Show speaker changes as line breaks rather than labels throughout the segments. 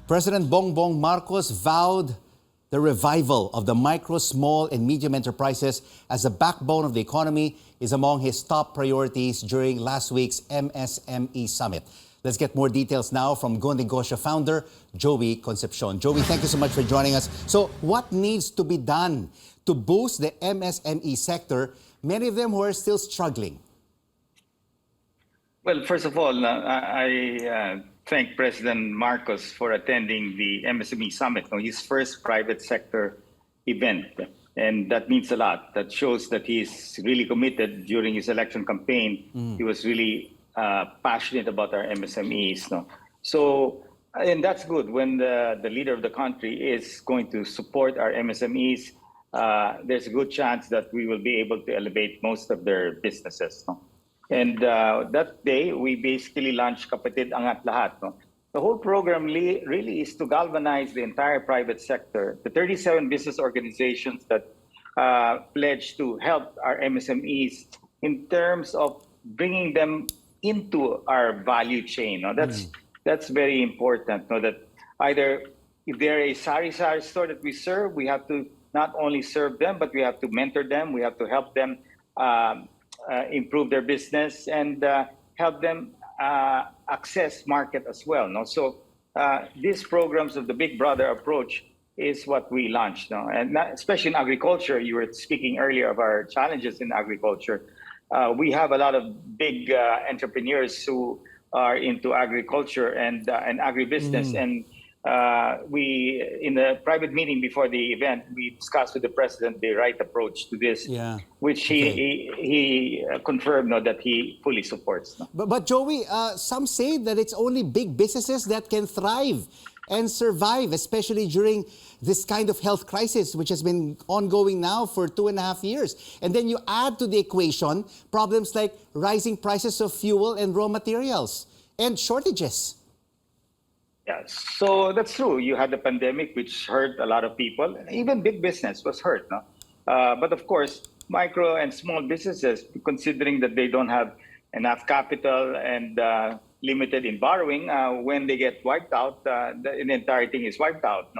President Bongbong Marcos vowed the revival of the micro, small, and medium enterprises as the backbone of the economy is among his top priorities during last week's MSME Summit. Let's get more details now from Negosyo founder, Joey Concepcion. Joey, thank you so much for joining us. So what needs to be done to boost the MSME sector, many of them who are still struggling?
Well, first of all, I thank President Marcos for attending the MSME Summit, his first private sector event. And that means a lot. That shows that he's really committed during his election campaign. He was really passionate about our MSMEs. So, and that's good when the leader of the country is going to support our MSMEs. There's a good chance that we will be able to elevate most of their businesses. And that day, we basically launched Kapatid Angat Lahat. The whole program really is to galvanize the entire private sector, the 37 business organizations that pledge to help our MSMEs in terms of bringing them into our value chain. That's very important. That either if they're a sari-sari store that we serve, we have to not only serve them, but we have to mentor them. We have to help them improve their business and help them access market as well. So these programs of the Big Brother approach is what we launched. And especially in agriculture, you were speaking earlier of our challenges in agriculture. We have a lot of big entrepreneurs who are into agriculture and agribusiness. And we, in the private meeting before the event, we discussed with the president the right approach to this, which he confirmed that he fully supports.
But Joey, some say that it's only big businesses that can thrive and survive, especially during this kind of health crisis, which has been ongoing now for 2.5 years. And then you add to the equation problems like rising prices of fuel and raw materials and shortages.
Yeah, so that's true. You had the pandemic, which hurt a lot of people. Even big business was hurt. But of course, micro and small businesses, considering that they don't have enough capital and limited in borrowing, when they get wiped out, the entire thing is wiped out.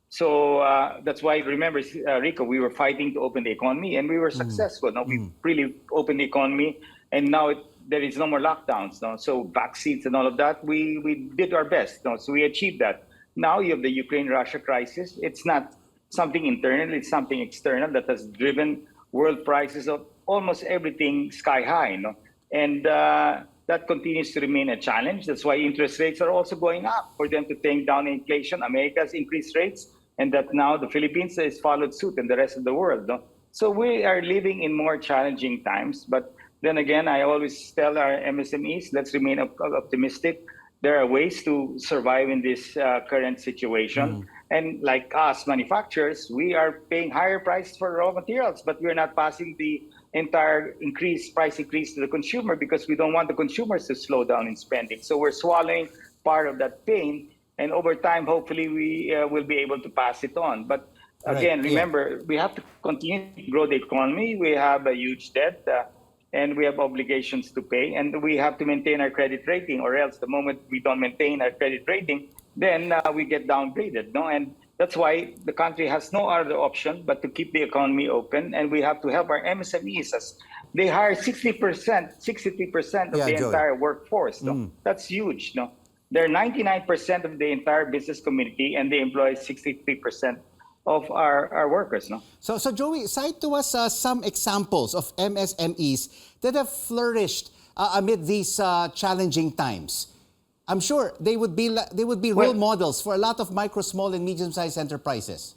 So that's why, remember, Rico, we were fighting to open the economy, and we were successful. We really opened the economy, and now there is no more lockdowns. So vaccines and all of that, we did our best. So we achieved that. Now you have the Ukraine-Russia crisis. It's not something internal, it's something external that has driven world prices of almost everything sky high. And that continues to remain a challenge. That's why interest rates are also going up for them to tame down inflation. America's increased rates, and that now the Philippines has followed suit and the rest of the world. So we are living in more challenging times. But then again, I always tell our MSMEs, let's remain optimistic. There are ways to survive in this current situation. And like us manufacturers, we are paying higher prices for raw materials, but we're not passing the entire price increase to the consumer because we don't want the consumers to slow down in spending. So we're swallowing part of that pain. And over time, hopefully, we will be able to pass it on. But again, remember, we have to continue to grow the economy. We have a huge debt. And we have obligations to pay, and we have to maintain our credit rating, or else the moment we don't maintain our credit rating, then we get downgraded. And that's why the country has no other option but to keep the economy open, and we have to help our MSMEs. As they hire 63% of the entire workforce. That's huge. They're 99% of the entire business community, and they employ 63% of our workers.
So Joey, cite to us some examples of MSMEs that have flourished amid these challenging times. I'm sure they would be role models for a lot of micro, small, and medium-sized enterprises.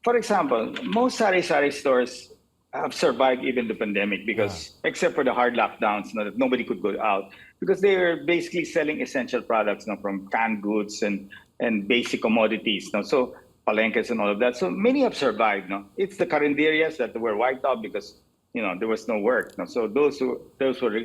For example, most sari-sari stores have survived even the pandemic because, except for the hard lockdowns, that nobody could go out, because they were basically selling essential products, from canned goods and basic commodities. So palengkes and all of that. So many have survived. It's the carinderias that were wiped out because there was no work. So those were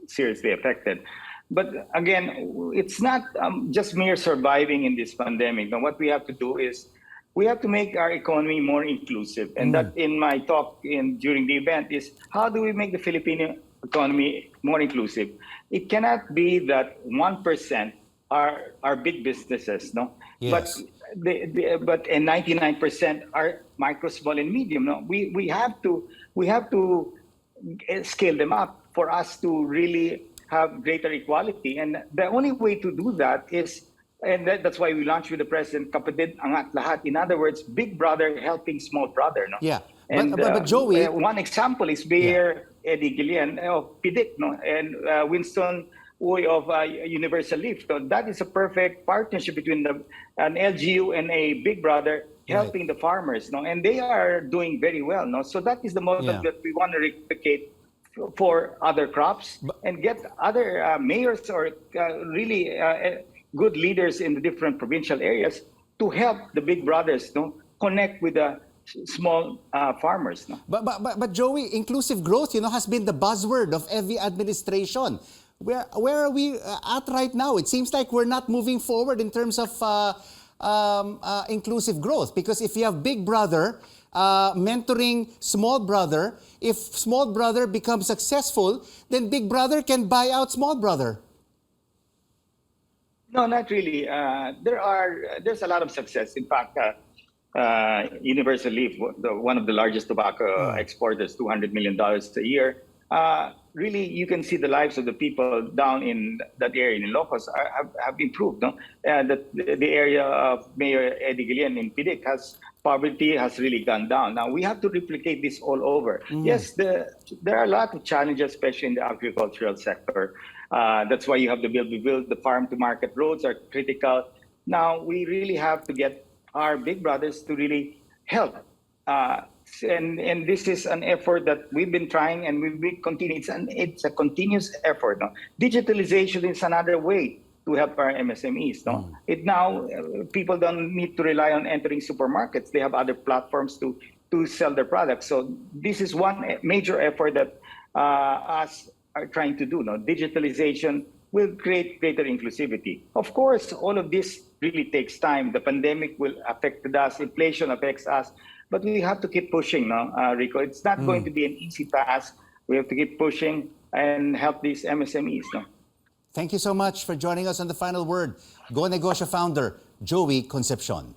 seriously affected. But again, it's not just mere surviving in this pandemic. Now, what we have to do is we have to make our economy more inclusive. And that, in my talk during the event, is how do we make the Filipino economy more inclusive? It cannot be that 1% are big businesses, no? But
Yes.
and 99% are micro, small, and medium. No, we have to scale them up for us to really have greater equality. And the only way to do that is, and that's why we launched with the president, kapatid angat lahat. In other words, big brother helping small brother, no?
Yeah.
And
But Joey,
one example is
yeah.
Mayor Eddie Guillen of PIDIC, no? And Winston Uy of Universal Leaf. So that is a perfect partnership between an LGU and a big brother
Right.
helping the farmers, no? And they are doing very well, no? So that is the model
Yeah.
that we want to replicate for other crops and get other mayors or really good leaders in the different provincial areas to help the big brothers, no, connect with the small farmers, no.
But Joey, inclusive growth, has been the buzzword of every administration. Where are we at right now? It seems like we're not moving forward in terms of inclusive growth, because if you have big brother mentoring small brother, if small brother becomes successful, then big brother can buy out small brother.
No, not really. There's a lot of success. In fact, Universal Leaf, one of the largest tobacco exporters, $200 million a year. Really, you can see the lives of the people down in that area in Ilocos have improved. No, the area of Mayor Eddie Guillen in PIDIC poverty has really gone down. Now we have to replicate this all over. Yes, there are a lot of challenges, especially in the agricultural sector. That's why you have to build the farm to market roads are critical. Now we really have to get our big brothers to really help. And this is an effort that we've been trying and we will continue. It's a continuous effort. No? Digitalization is another way to help our MSMEs. No? It now people don't need to rely on entering supermarkets. They have other platforms to sell their products. So this is one major effort that us are trying to do. No? Digitalization will create greater inclusivity. Of course, all of this really takes time. The pandemic will affect us. Inflation affects us. But we have to keep pushing, no, Rico? It's not going to be an easy task. We have to keep pushing and help these MSMEs. No?
Thank you so much for joining us on The Final Word. Go Negosyo founder, Joey Concepcion.